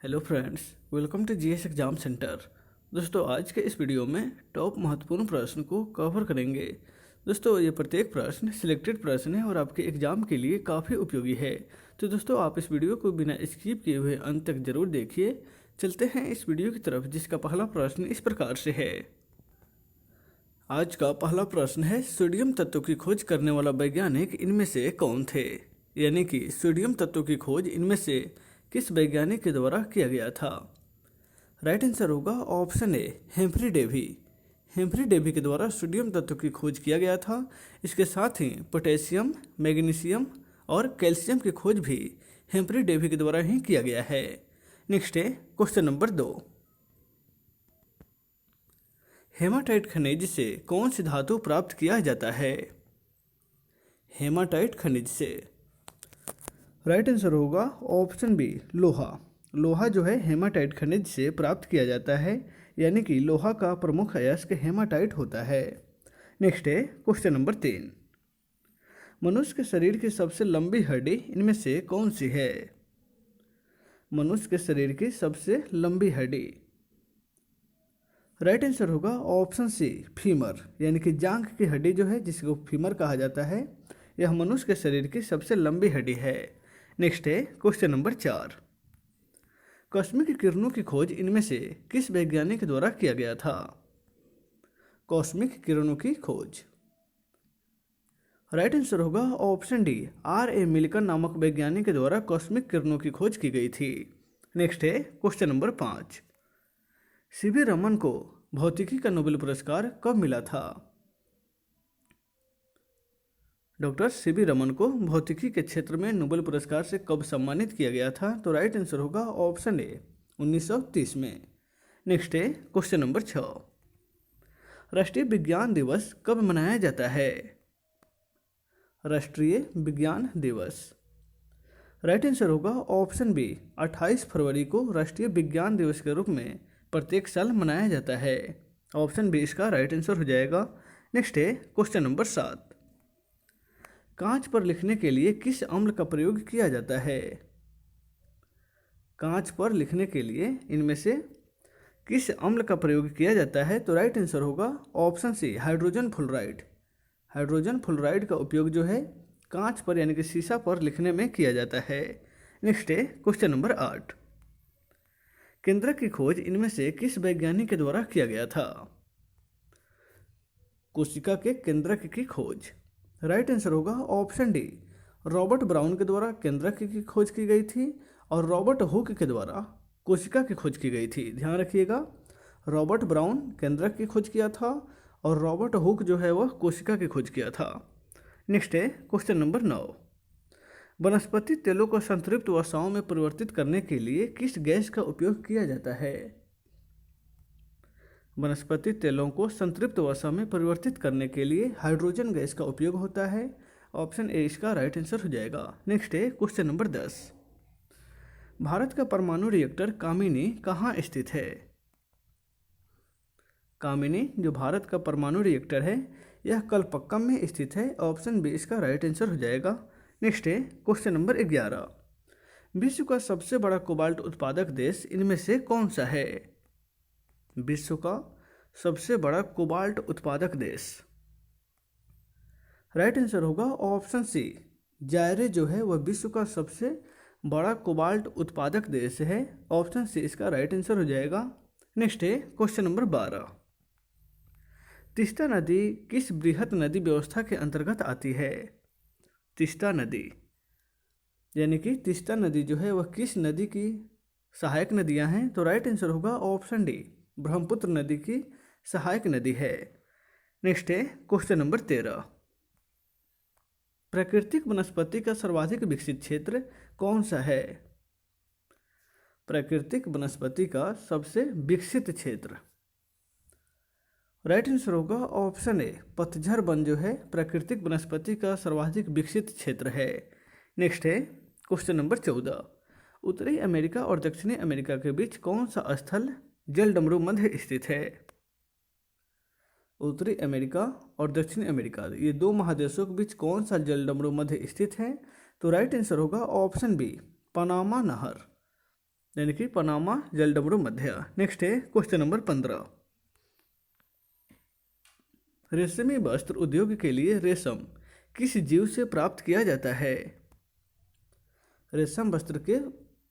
Hello friends, welcome to GS exam centre. दोस्तों, आज के इस वीडियो में टॉप महत्वपूर्ण प्रश्न को कवर करेंगे। दोस्तों, ये प्रत्येक प्रश्न सिलेक्टेड प्रश्न है और आपके एग्जाम के लिए काफ़ी उपयोगी है। तो दोस्तों, आप इस वीडियो को बिना स्किप किए हुए अंत तक जरूर देखिए। चलते हैं इस वीडियो की तरफ, जिसका पहला प्रश्न इस प्रकार से है। आज का पहला प्रश्न है, सोडियम तत्व की खोज करने वाला वैज्ञानिक इनमें से कौन थे? यानी कि सोडियम तत्व की खोज इनमें से किस वैज्ञानिक के द्वारा किया गया था? राइट आंसर होगा option A, Humphrey Davy. Humphrey Davy के द्वारा सोडियम तत्व की खोज किया गया था। इसके साथ ही पोटेशियम, मैग्नीशियम और कैल्शियम की खोज भी हेम्फ्री डेवी के द्वारा ही किया गया है। नेक्स्ट है क्वेश्चन नंबर 2। हेमाटाइट खनिज से कौन सी धातु प्राप्त किया जाता है? हेमाटाइट खनिज से राइट आंसर होगा ऑप्शन बी, लोहा। लोहा जो है हेमाटाइट खनिज से प्राप्त किया जाता है, यानी कि लोहा का प्रमुख अयस्क हेमाटाइट होता है। नेक्स्ट है क्वेश्चन नंबर 3। मनुष्य के शरीर की सबसे लंबी हड्डी इनमें से कौन सी है? मनुष्य के शरीर की सबसे लंबी हड्डी। राइट आंसर होगा ऑप्शन सी, फीमर। यानी कि जांघ की हड्डी जो है, जिसको फीमर कहा जाता है, यह मनुष्य के शरीर की सबसे लंबी हड्डी है। नेक्स्ट है क्वेश्चन नंबर 4। कॉस्मिक किरणों की खोज इनमें से किस वैज्ञानिक द्वारा किया गया था? कॉस्मिक किरणों की खोज। राइट आंसर होगा ऑप्शन डी, R.A. मिल्कन नामक वैज्ञानिक के द्वारा कॉस्मिक किरणों की खोज की गई थी। नेक्स्ट है क्वेश्चन नंबर 5। सीवी रमन को भौतिकी का नोबेल पुरस्कार कब मिला था? डॉक्टर सीवी रमन को भौतिकी के क्षेत्र में नोबेल पुरस्कार से कब सम्मानित किया गया था? तो राइट आंसर होगा ऑप्शन ए, 1930 में। नेक्स्ट है क्वेश्चन नंबर 6। राष्ट्रीय विज्ञान दिवस कब मनाया जाता है? राष्ट्रीय विज्ञान दिवस। राइट आंसर होगा ऑप्शन बी, 28 फरवरी को राष्ट्रीय विज्ञान दिवस के रूप में प्रत्येक साल मनाया जाता है। ऑप्शन बी इसका राइट आंसर हो जाएगा। नेक्स्ट है क्वेश्चन नंबर 7। कांच पर लिखने के लिए किस अम्ल का प्रयोग किया जाता है? कांच पर लिखने के लिए इनमें से किस अम्ल का प्रयोग किया जाता है? तो राइट आंसर होगा option C, hydrogen fluoride. Hydrogen fluoride का उपयोग जो है कांच पर यानी कि शीशा पर लिखने में किया जाता है। नेक्स्ट है क्वेश्चन नंबर 8। केंद्रक की खोज इनमें से किस वैज्ञानिक के द्वारा किया गया था? कोशिका के केंद्रक की खोज। राइट आंसर होगा ऑप्शन डी, रॉबर्ट ब्राउन के द्वारा केंद्रक की खोज की गई थी और रॉबर्ट हुक के द्वारा कोशिका की खोज की गई थी। ध्यान रखिएगा, रॉबर्ट ब्राउन केंद्रक की खोज किया था और रॉबर्ट हुक जो है वह कोशिका की खोज किया था। नेक्स्ट है क्वेश्चन नंबर 9। वनस्पति तेलों को संतृप्त वसाओं में परिवर्तित करने के लिए किस गैस का उपयोग किया जाता है? वनस्पति तेलों को संतृप्त वसा में परिवर्तित करने के लिए हाइड्रोजन गैस का उपयोग होता है। ऑप्शन ए इसका राइट आंसर हो जाएगा। नेक्स्ट है क्वेश्चन नंबर 10। भारत का परमाणु रिएक्टर कामिनी कहाँ स्थित है? कामिनी जो भारत का परमाणु रिएक्टर है, यह कलपक्कम में स्थित है। ऑप्शन बी इसका राइट आंसर हो जाएगा। नेक्स्ट है क्वेश्चन नंबर 11। विश्व का सबसे बड़ा कोबाल्ट उत्पादक देश इनमें से कौन सा है? विश्व का सबसे बड़ा कोबाल्ट उत्पादक देश। राइट आंसर होगा ऑप्शन सी, जायरे जो है वह विश्व का सबसे बड़ा कोबाल्ट उत्पादक देश है। ऑप्शन सी इसका राइट आंसर हो जाएगा। नेक्स्ट है क्वेश्चन नंबर 12। तीस्ता नदी किस बृहत नदी व्यवस्था के अंतर्गत आती है? तीस्ता नदी यानी कि तीस्ता नदी जो है वह किस नदी की सहायक नदियां हैं? तो राइट आंसर होगा ऑप्शन डी, ब्रह्मपुत्र नदी की सहायक नदी है। नेक्स्ट है क्वेश्चन नंबर 13। प्राकृतिक वनस्पति का सर्वाधिक विकसित क्षेत्र कौन सा है? प्राकृतिक वनस्पति का सबसे विकसित क्षेत्र। राइट आंसर होगा ऑप्शन ए, पतझड़ वन जो है प्राकृतिक वनस्पति का सर्वाधिक विकसित क्षेत्र है। नेक्स्ट है क्वेश्चन नंबर 14। उत्तरी अमेरिका और दक्षिणी अमेरिका के बीच कौन सा स्थल जलडमरू मध्य स्थित है? उत्तरी अमेरिका और दक्षिणी अमेरिका ये दो महादेशों के बीच कौन सा जलडमरू मध्य स्थित है? तो राइट आंसर होगा ऑप्शन बी, पनामा नहर। यानी कि पनामा जलडमरू मध्य। नेक्स्ट है क्वेश्चन नंबर 15। रेशमी वस्त्र उद्योग के लिए रेशम किस जीव से प्राप्त किया जाता है? रेशम वस्त्र के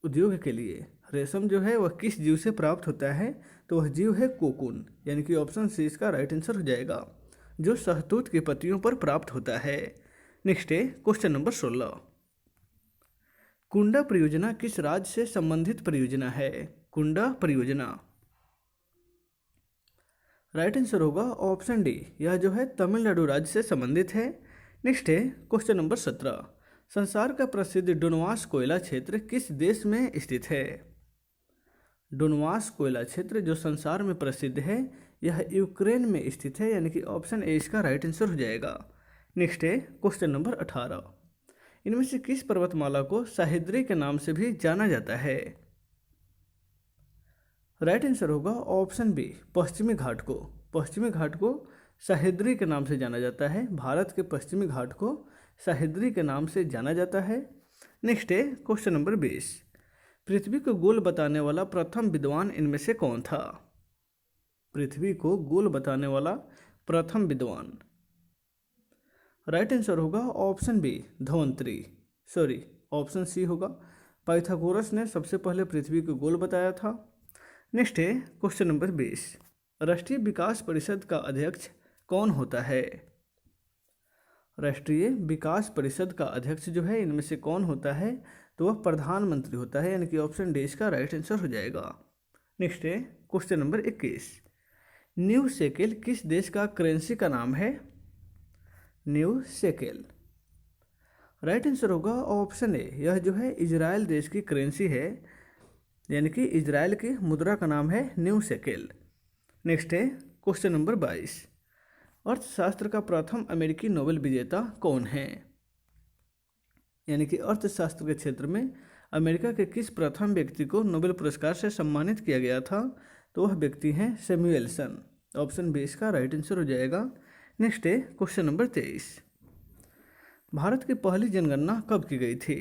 उद्योग के लिए रेशम जो है वह किस जीव से प्राप्त होता है? तो वह जीव है कोकून, यानी कि ऑप्शन सी इसका राइट आंसर हो जाएगा, जो शहतूत की पत्तियों पर प्राप्त होता है। नेक्स्ट है क्वेश्चन नंबर 16। कुंडा परियोजना किस राज्य से संबंधित परियोजना है? कुंडा परियोजना, राइट आंसर होगा ऑप्शन डी, यह जो है तमिलनाडु राज्य से संबंधित है। नेक्स्ट है क्वेश्चन नंबर 17। संसार का प्रसिद्ध डोनवास कोयला क्षेत्र किस देश में स्थित है? डोनवास कोयला क्षेत्र जो संसार में प्रसिद्ध है यह यूक्रेन में स्थित है, यानी कि ऑप्शन ए इसका राइट आंसर हो जाएगा। नेक्स्ट है क्वेश्चन नंबर 18। इनमें से किस पर्वतमाला को सह्याद्री के नाम से भी जाना जाता है? राइट आंसर होगा ऑप्शन बी, पश्चिमी घाट को। पश्चिमी घाट को सह्याद्री के नाम से जाना जाता है। भारत के पश्चिमी घाट को सह्याद्री के नाम से जाना जाता है। नेक्स्ट है क्वेश्चन नंबर 20। पृथ्वी को गोल बताने वाला प्रथम विद्वान इनमें से कौन था? पृथ्वी को गोल बताने वाला प्रथम विद्वान, राइट आंसर होगा option B, Dhanvantari, sorry option C होगा, पाइथागोरस ने सबसे पहले पृथ्वी को गोल बताया था। नेक्स्ट है क्वेश्चन नंबर 20। राष्ट्रीय विकास परिषद का अध्यक्ष कौन होता है? राष्ट्रीय विकास परिषद का अध्यक्ष जो है इनमें से कौन होता है? तो वह प्रधानमंत्री होता है, यानी कि ऑप्शन डी इसका राइट आंसर हो जाएगा। नेक्स्ट है क्वेश्चन नंबर 21। न्यू शेकेल किस देश का करेंसी का नाम है? न्यू शेकेल, राइट आंसर होगा ऑप्शन ए, यह जो है इजराइल देश की करेंसी है, यानी कि इजराइल की मुद्रा का नाम है न्यू शेकेल। नेक्स्ट है क्वेश्चन नंबर 22। अर्थशास्त्र का प्रथम अमेरिकी नोबेल विजेता कौन है? यानी कि अर्थशास्त्र के क्षेत्र में अमेरिका के किस प्रथम व्यक्ति को नोबेल पुरस्कार से सम्मानित किया गया था? तो वह व्यक्ति हैं सैमुएल्सन। ऑप्शन बी इसका राइट आंसर हो जाएगा। नेक्स्ट है क्वेश्चन नंबर 23। भारत की पहली जनगणना कब की गई थी?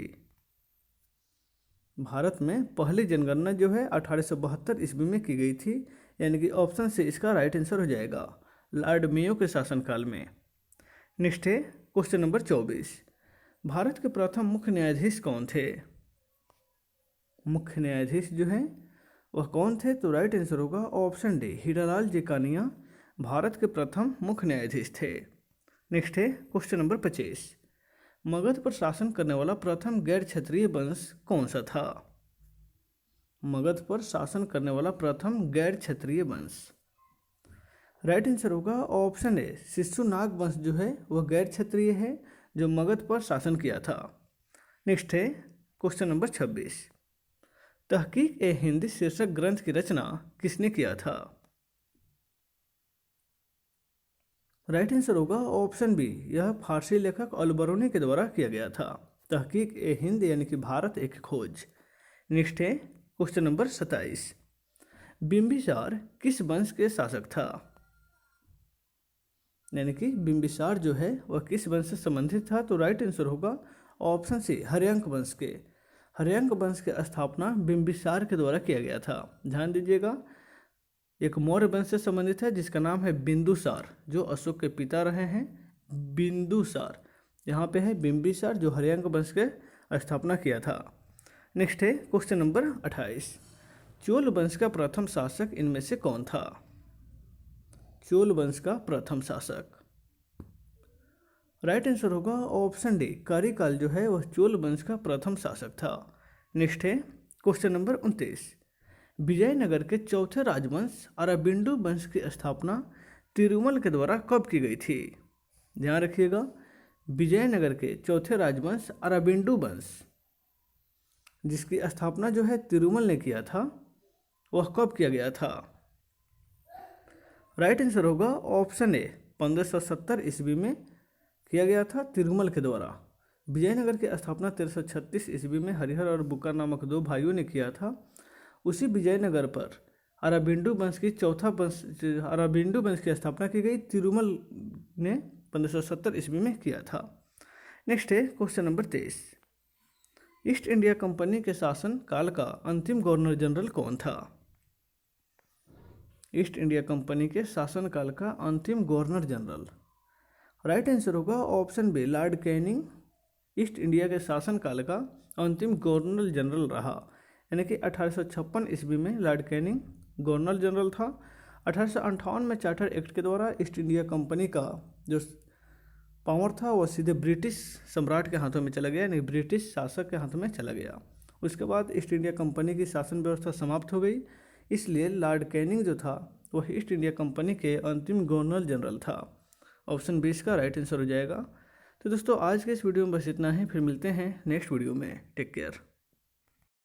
भारत में पहली जनगणना जो है 1872 ईस्वी में की गई थी, यानी कि ऑप्शन से इसका राइट आंसर हो जाएगा, लॉर्ड मेयो के शासनकाल में। नेक्स्ट है क्वेश्चन नंबर 24। भारत के प्रथम मुख्य न्यायाधीश कौन थे? मुख्य न्यायाधीश जो हैं वह कौन थे? तो राइट आंसर होगा ऑप्शन डी, हीरालाल जेकानिया भारत के प्रथम मुख्य न्यायाधीश थे। नेक्स्ट है क्वेश्चन नंबर 25। मगध पर शासन करने वाला प्रथम गैर क्षत्रिय वंश कौन सा था? मगध पर शासन करने वाला प्रथम गैर क्षत्रिय वंश, राइट आंसर होगा ऑप्शन ए, शिशुनाग वंश जो है वह गैर क्षत्रिय है जो मगध पर शासन किया था। नेक्स्ट है क्वेश्चन नंबर 26। तहकीक ए हिंद शीर्षक ग्रंथ की रचना किसने किया था? राइट आंसर होगा ऑप्शन बी, यह फारसी लेखक अलबरूनी के द्वारा किया गया था। तहकीक ए हिंद यानी कि भारत एक खोज। नेक्स्ट है क्वेश्चन नंबर 27। बिंबिसार किस वंश के शासक था? यानी कि बिंबिसार जो है वह किस वंश से संबंधित था? तो राइट आंसर होगा ऑप्शन सी, हर्यंक वंश के। हर्यंक वंश की स्थापना बिंबिसार के द्वारा किया गया था। ध्यान दीजिएगा, एक मौर्य वंश से संबंधित है जिसका नाम है बिंदुसार, जो अशोक के पिता रहे हैं। बिंदुसार, यहाँ पे है बिंबिसार जो हर्यंक वंश के स्थापना किया था। नेक्स्ट है क्वेश्चन नंबर 28। चोल वंश का प्रथम शासक इनमें से कौन था? चोल वंश का प्रथम शासक, राइट आंसर होगा ऑप्शन डी, कारिकाल जो है वह चोल वंश का प्रथम शासक था। नेक्स्ट है क्वेश्चन नंबर 29। विजयनगर के चौथे राजवंश अराबिंदु वंश की स्थापना तिरुमल के द्वारा कब की गई थी? ध्यान रखिएगा, विजयनगर के चौथे राजवंश अराबिंदु वंश जिसकी स्थापना जो है तिरुमल ने किया था, वह कब किया गया था? राइट आंसर होगा ऑप्शन ए, 1570 ईस्वी में किया गया था तिरुमल के द्वारा। विजयनगर की स्थापना 1336 ईस्वी में हरिहर और बुक्का नामक दो भाइयों ने किया था। उसी विजयनगर पर अराबिंदु वंश की अराबिंदु वंश की स्थापना की गई, तिरुमल ने 1570 ईस्वी में किया था। नेक्स्ट है question number 23। East India company के शासन काल का अंतिम गवर्नर जनरल कौन था? ईस्ट इंडिया कंपनी के शासनकाल का अंतिम गवर्नर जनरल। राइट आंसर होगा option B, Lord Canning East India के शासनकाल का अंतिम गवर्नर जनरल रहा। यानी कि 1856 ईस्वी में लॉर्ड कैनिंग गवर्नर जनरल था। 1858 में चार्टर एक्ट के द्वारा ईस्ट इंडिया कंपनी का जो पावर था वह सीधे ब्रिटिश सम्राट के हाथों में चला गया, यानी ब्रिटिश शासक के हाथों में चला गया। उसके बाद ईस्ट इंडिया कंपनी की शासन व्यवस्था समाप्त हो गई, इसलिए लॉर्ड कैनिंग जो था वह ईस्ट इंडिया कंपनी के अंतिम गवर्नर जनरल था। ऑप्शन 20 का राइट आंसर हो जाएगा। तो दोस्तों आज के इस वीडियो में बस इतना ही, फिर मिलते हैं नेक्स्ट वीडियो में। Take care.